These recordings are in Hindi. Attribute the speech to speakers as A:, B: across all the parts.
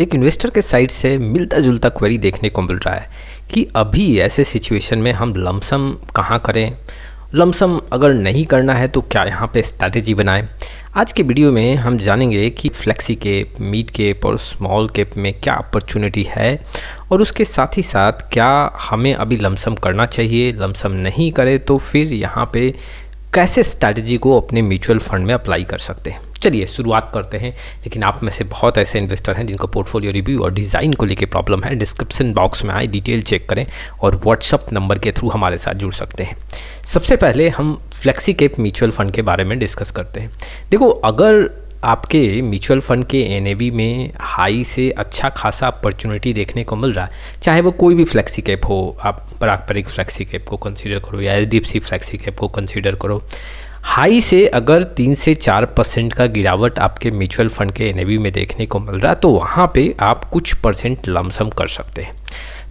A: एक इन्वेस्टर के साइड से मिलता जुलता क्वेरी देखने को मिल रहा है कि अभी ऐसे सिचुएशन में हम लमसम कहाँ करें, लमसम अगर नहीं करना है तो क्या यहाँ पे स्ट्रैटेजी बनाएं। आज के वीडियो में हम जानेंगे कि फ्लेक्सी कैप, मिड कैप और स्मॉल कैप में क्या अपॉर्चुनिटी है और उसके साथ ही साथ क्या हमें अभी लमसम करना चाहिए, लमसम नहीं करें तो फिर यहाँ पे कैसे स्ट्रैटेजी को अपने म्यूचुअल फंड में अप्लाई कर सकते हैं। चलिए शुरुआत करते हैं। लेकिन आप में से बहुत ऐसे इन्वेस्टर हैं जिनको पोर्टफोलियो रिव्यू और डिज़ाइन को लेकर प्रॉब्लम है। डिस्क्रिप्शन बॉक्स में आए डिटेल चेक करें और व्हाट्सअप नंबर के थ्रू हमारे साथ जुड़ सकते हैं। सबसे पहले हम फ्लेक्सी कैप म्यूचुअल फंड के बारे में डिस्कस करते हैं। देखो, अगर आपके म्यूचुअल फंड के एनएवी में हाई से अच्छा खासा अपॉर्चुनिटी देखने को मिल रहा है, चाहे वो कोई भी फ्लेक्सी कैप हो, आप पारंपरिक फ्लेक्सी कैप को कंसीडर करो या एचडीएफसी फ्लेक्सी कैप को कंसीडर करो, हाई से अगर 3 से 4% का गिरावट आपके म्यूचुअल फंड के एनएवी में देखने को मिल रहा है तो वहाँ पे आप कुछ परसेंट लमसम कर सकते हैं।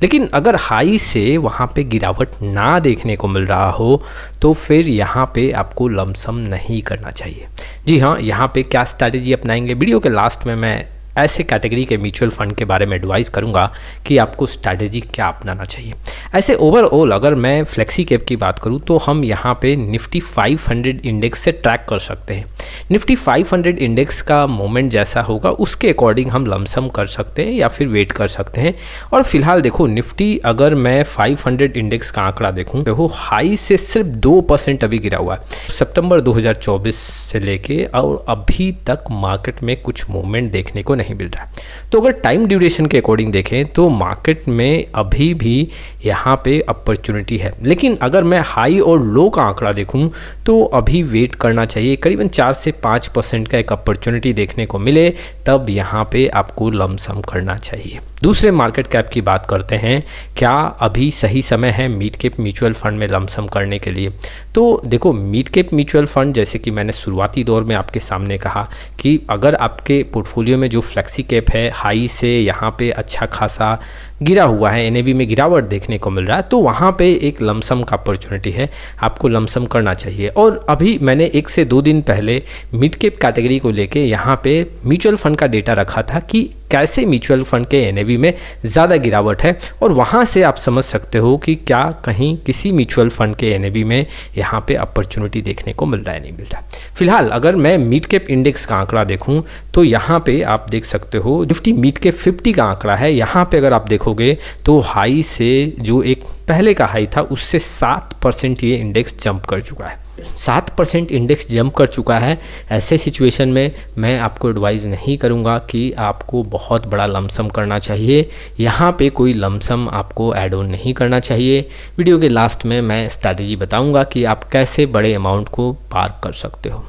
A: लेकिन अगर हाई से वहाँ पे गिरावट ना देखने को मिल रहा हो तो फिर यहाँ पे आपको लमसम नहीं करना चाहिए। जी हाँ, यहाँ पे क्या स्ट्रैटेजी अपनाएंगे, वीडियो के लास्ट में मैं ऐसे कैटेगरी के म्यूचुअल फंड के बारे में एडवाइस करूंगा कि आपको स्ट्रैटेजी क्या अपनाना चाहिए। ऐसे ओवरऑल अगर मैं फ्लेक्सी कैप की बात करूं तो हम यहाँ पे निफ्टी 500 इंडेक्स से ट्रैक कर सकते हैं। निफ्टी 500 इंडेक्स का मोमेंट जैसा होगा उसके अकॉर्डिंग हम लमसम कर सकते हैं या फिर वेट कर सकते हैं। और फिलहाल देखो, निफ्टी अगर मैं 500 इंडेक्स का आंकड़ा देखूँ तो वो हाई से सिर्फ 2% अभी गिरा हुआ है सितंबर 2024 से लेके, और अभी तक मार्केट में कुछ मूवमेंट देखने को नहीं मिल रहा है। तो अगर टाइम ड्यूरेशन के अकॉर्डिंग देखें तो मार्केट में अभी भी यहाँ पे अपॉर्चुनिटी है। लेकिन अगर मैं हाई और लो का आंकड़ा देखूं तो अभी वेट करना चाहिए। करीबन 4 से 5% का एक अपॉर्चुनिटी देखने को मिले तब यहाँ पे आपको लमसम करना चाहिए। दूसरे मार्केट कैप की बात करते हैं, क्या अभी सही समय है मिड कैप म्यूचुअल फंड में लमसम करने के लिए। तो देखो, मिड कैप म्यूचुअल फंड जैसे कि मैंने शुरुआती दौर में आपके सामने कहा कि अगर आपके पोर्टफोलियो में जो फ्लेक्सी कैप है हाई से यहाँ पे अच्छा खासा गिरा हुआ है, एनएवी में गिरावट देखने को मिल रहा है, तो वहाँ पे एक लमसम का अपॉर्चुनिटी है, आपको लमसम करना चाहिए। और अभी मैंने 1 से 2 दिन पहले मिड कैप कैटेगरी को लेके यहाँ पे म्यूचुअल फंड का डेटा रखा था कि कैसे म्यूचुअल फंड के एनएवी में ज़्यादा गिरावट है, और वहाँ से आप समझ सकते हो कि क्या कहीं किसी म्यूचुअल फंड के एनएवी में यहाँ पे अपॉर्चुनिटी देखने को मिल रहा है, नहीं मिल रहा। फिलहाल अगर मैं मिड कैप इंडेक्स का आंकड़ा देखूँ तो यहाँ पे आप देख सकते हो निफ्टी मिड कैप 50 का आंकड़ा है। यहाँ पे अगर आप देखोगे तो हाई से जो एक पहले का हाई था उससे 7% ये इंडेक्स जंप कर चुका है। 7% इंडेक्स जंप कर चुका है। ऐसे सिचुएशन में मैं आपको एडवाइस नहीं करूंगा कि आपको बहुत बड़ा लमसम करना चाहिए। यहाँ पे कोई लमसम आपको ऐड ऑन नहीं करना चाहिए। वीडियो के लास्ट में मैं स्ट्रैटेजी बताऊंगा कि आप कैसे बड़े अमाउंट को पार कर सकते हो।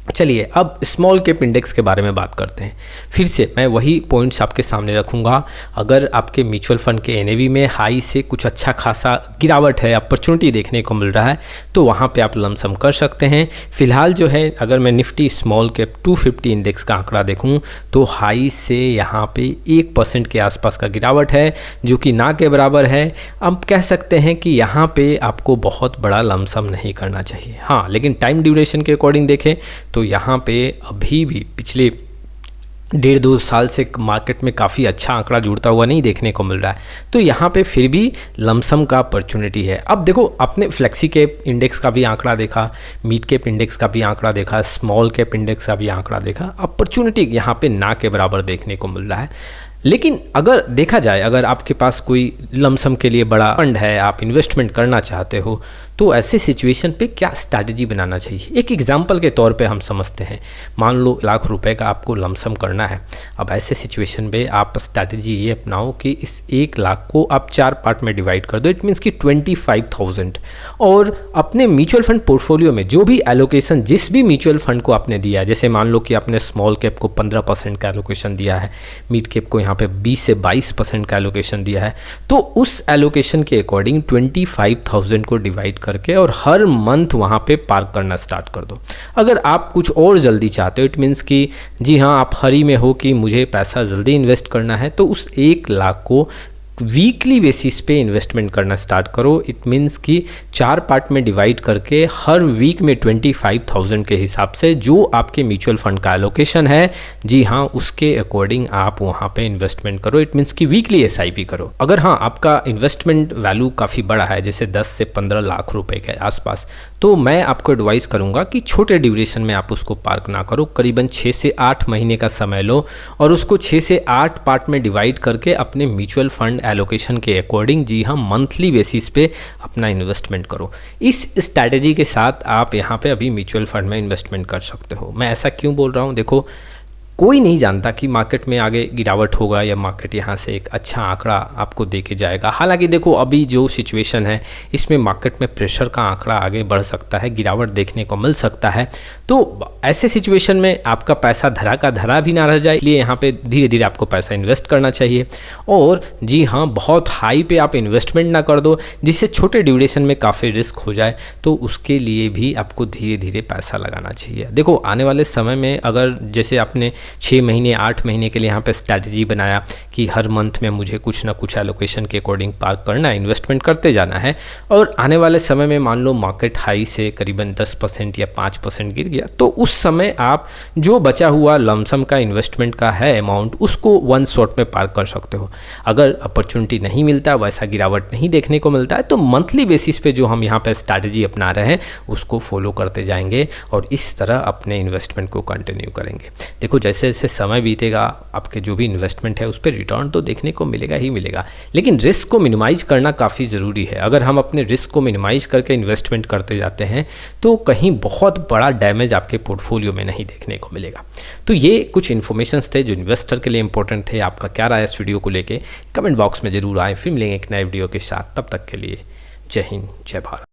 A: चलिए अब स्मॉल कैप इंडेक्स के बारे में बात करते हैं। फिर से मैं वही पॉइंट्स आपके सामने रखूंगा। अगर आपके म्यूचुअल फंड के एनएवी में हाई से कुछ अच्छा खासा गिरावट है, अपॉर्चुनिटी देखने को मिल रहा है, तो वहाँ पे आप लमसम कर सकते हैं। फिलहाल जो है, अगर मैं निफ्टी स्मॉल कैप 250 इंडेक्स का आंकड़ा देखूँ तो हाई से यहाँ पे 1% के आसपास का गिरावट है, जो कि ना के बराबर है। अब कह सकते हैं कि यहाँ पे आपको बहुत बड़ा लमसम नहीं करना चाहिए। हाँ, लेकिन टाइम ड्यूरेशन के अकॉर्डिंग देखें तो यहाँ पे अभी भी पिछले 1.5-2 साल से मार्केट में काफ़ी अच्छा आंकड़ा जुड़ता हुआ नहीं देखने को मिल रहा है, तो यहाँ पे फिर भी लमसम का अपॉर्चुनिटी है। अब देखो, आपने फ्लेक्सी कैप इंडेक्स का भी आंकड़ा देखा, मिड कैप इंडेक्स का भी आंकड़ा देखा, स्मॉल कैप इंडेक्स का भी आंकड़ा देखा, अपॉर्चुनिटी यहाँ पे ना के बराबर देखने को मिल रहा है। लेकिन अगर देखा जाए, अगर आपके पास कोई लमसम के लिए बड़ा फंड है, आप इन्वेस्टमेंट करना चाहते हो, तो ऐसे सिचुएशन पे क्या स्ट्रैटेजी बनाना चाहिए। एक एग्जांपल के तौर पे हम समझते हैं, मान लो ₹1,00,000 का आपको लमसम करना है। अब ऐसे सिचुएशन पे आप स्ट्रैटेजी ये अपनाओ कि इस 1,00,000 को आप 4 पार्ट में डिवाइड कर दो। इट मीन्स कि 25,000, और अपने म्यूचुअल फंड पोर्टफोलियो में जो भी एलोकेशन जिस भी म्यूचुअल फंड को आपने दिया है, जैसे मान लो कि आपने स्मॉल कैप को 15% का एलोकेशन दिया है, मिड कैप को यहाँ पे 20 से 22% का एलोकेशन दिया है, तो उस एलोकेशन के अकॉर्डिंग 25,000 को डिवाइड करके और हर मंथ वहाँ पे पार्क करना स्टार्ट कर दो। अगर आप कुछ और जल्दी चाहते हो, इट मीन्स कि जी हाँ, आप हरी में हो कि मुझे पैसा जल्दी इन्वेस्ट करना है, तो उस 1,00,000 को वीकली बेसिस पे इन्वेस्टमेंट करना स्टार्ट करो। इट मीन्स कि 4 पार्ट में डिवाइड करके हर वीक में 25,000 के हिसाब से जो आपके म्यूचुअल फंड का एलोकेशन है, जी हाँ, उसके अकॉर्डिंग आप वहाँ पे इन्वेस्टमेंट करो। इट मीन्स कि वीकली एसआईपी करो। अगर हाँ आपका इन्वेस्टमेंट वैल्यू काफ़ी बड़ा है, जैसे 10 से 15 लाख रुपए के आसपास, तो मैं आपको एडवाइस करूँगा कि छोटे ड्यूरेशन में आप उसको पार्क ना करो। करीबन 6 से 8 महीने का समय लो और उसको 6 से 8 पार्ट में डिवाइड करके अपने म्यूचुअल फंड एलोकेशन के अकॉर्डिंग, जी हाँ, मंथली बेसिस पे अपना इन्वेस्टमेंट करो। इस स्ट्रैटेजी के साथ आप यहाँ पे अभी म्यूचुअल फंड में इन्वेस्टमेंट कर सकते हो। मैं ऐसा क्यों बोल रहा हूँ, देखो कोई नहीं जानता कि मार्केट में आगे गिरावट होगा या मार्केट यहाँ से एक अच्छा आंकड़ा आपको दे के जाएगा। हालांकि देखो अभी जो सिचुएशन है इसमें मार्केट में प्रेशर का आंकड़ा आगे बढ़ सकता है, गिरावट देखने को मिल सकता है। तो ऐसे सिचुएशन में आपका पैसा धरा का धरा भी ना रह जाए, इसलिए यहाँ पे धीरे धीरे आपको पैसा इन्वेस्ट करना चाहिए। और जी हाँ, बहुत हाई पे आप इन्वेस्टमेंट ना कर दो जिससे छोटे ड्यूरेशन में काफ़ी रिस्क हो जाए, तो उसके लिए भी आपको धीरे धीरे पैसा लगाना चाहिए। देखो आने वाले समय में अगर जैसे आपने 6 महीने 8 महीने के लिए यहाँ पे स्ट्रैटेजी बनाया कि हर मंथ में मुझे कुछ ना कुछ एलोकेशन के अकॉर्डिंग पार्क करना है, इन्वेस्टमेंट करते जाना है, और आने वाले समय में मान लो मार्केट हाई से करीबन 10% या 5% गिर गया, तो उस समय आप जो बचा हुआ लमसम का इन्वेस्टमेंट का है अमाउंट, उसको वन शॉट में पार्क कर सकते हो। अगर अपॉर्चुनिटी नहीं मिलता, वैसा गिरावट नहीं देखने को मिलता है, तो मंथली बेसिस पे जो हम यहाँ पे स्ट्रैटेजी अपना रहे हैं उसको फॉलो करते जाएंगे और इस तरह अपने इन्वेस्टमेंट को कंटिन्यू करेंगे। देखो जैसे जैसे समय बीतेगा आपके जो भी इन्वेस्टमेंट है उस पर रिटर्न तो देखने को मिलेगा ही मिलेगा, लेकिन रिस्क को मिनिमाइज करना काफ़ी ज़रूरी है। अगर हम अपने रिस्क को मिनिमाइज करके इन्वेस्टमेंट करते जाते हैं तो कहीं बहुत बड़ा डैमेज आपके पोर्टफोलियो में नहीं देखने को मिलेगा। तो ये कुछ इन्फॉर्मेशंस थे जो इन्वेस्टर के लिए इंपॉर्टेंट थे। आपका क्या राय है इस वीडियो को लेके, कमेंट बॉक्स में जरूर आए। फिर मिलेंगे एक नए वीडियो के साथ, तब तक के लिए जय हिंद, जय भारत।